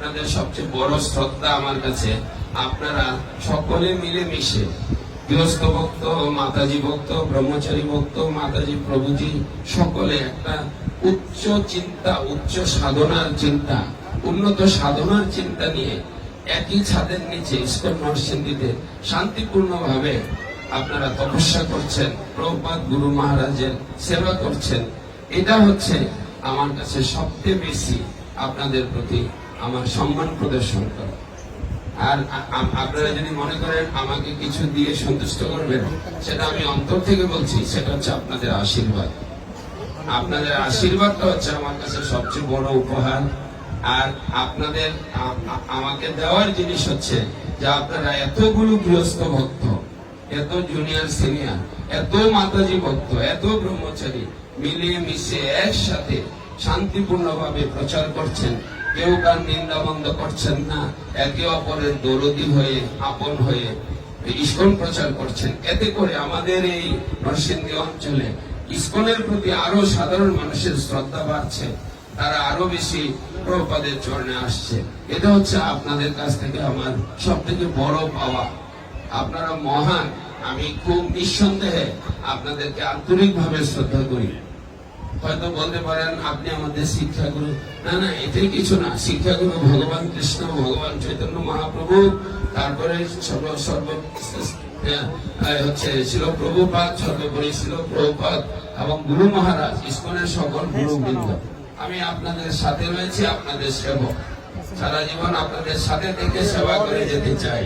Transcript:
আপনাদের সবচেয়ে বড় শ্রদ্ধা আমার কাছে, আপনারা সকলে মিলে মিশে গৃহস্থ ভক্ত, মাতাজি ভক্ত, ব্রহ্মচারী ভক্ত, মাতাজি প্রভুজি সকলে একটা উচ্চ চিন্তা, উচ্চ সাধনার চিন্তা, উন্নত সাধনার চিন্তা নিয়ে একই ছাদের নিচে ইস্কন নরসিংদীতে শান্তিপূর্ণ ভাবে আপনারা তপস্যা করছেন, প্রভুপাদ গুরু মহারাজের সেবা করছেন। এটা হচ্ছে আমার কাছে সবচেয়ে বেশি আপনাদের প্রতি আমার সম্মান প্রদর্শন করা। আর আপনারা যদি মনে করেন আমাকে কিছু দিয়ে সন্তুষ্ট করবেন, সেটা আমি অন্তর থেকে বলছি, সেটা হচ্ছে আপনাদের আশীর্বাদ। আপনাদের আশীর্বাদটা হচ্ছে আমার কাছে সবচেয়ে বড় উপহার। আর আপনাদের আমাকে দেওয়ার জিনিস হচ্ছে যে আপনারা এতগুলো গৃহস্থ ভক্ত, এত জুনিয়র সিনিয়র, এত মাতাজি ভক্ত, এত ব্রহ্মচারী মিলিয়ে মিশে একসাথে শান্তিপূর্ণভাবে প্রচার করছেন। কেউ কার নিন্দা বন্ধ করছেন না, একে অপরের দরদি হয়ে, আপন হয়ে ইস্কন প্রচার করছেন। এতে করে আমাদের এই নরসিংদী অঞ্চলে ইস্কনের প্রতি আরো সাধারণ মানুষের শ্রদ্ধা বাড়ছে, তারা আরো বেশি প্রভুপাদের চরণে আসছে। এটা হচ্ছে আপনাদের কাছ থেকে আমার সব থেকে বড় পাওয়া। আপনারা মহান, আমি খুব নিঃসন্দেহে আপনাদেরকে আন্তরিকভাবে শ্রদ্ধা করি। হয়তো বলতে পারেন আপনি আমাদের শিক্ষাগুরু, না না, এটাই কিছু না। শিক্ষাগুরু ভগবান কৃষ্ণ, ভগবান চৈতন্য মহাপ্রভু, তারপরে হচ্ছে ছিল প্রভুপাদ, সর্বোপরি ছিল প্রভুপাদ এবং গুরু মহারাজ, ইস্কনের সকল গুরুবৃন্দ। আমি আপনাদের সাথে রয়েছি, আপনাদের সেবক, সারা জীবন আপনাদের সাথে থেকে সেবা করে যেতে চাই।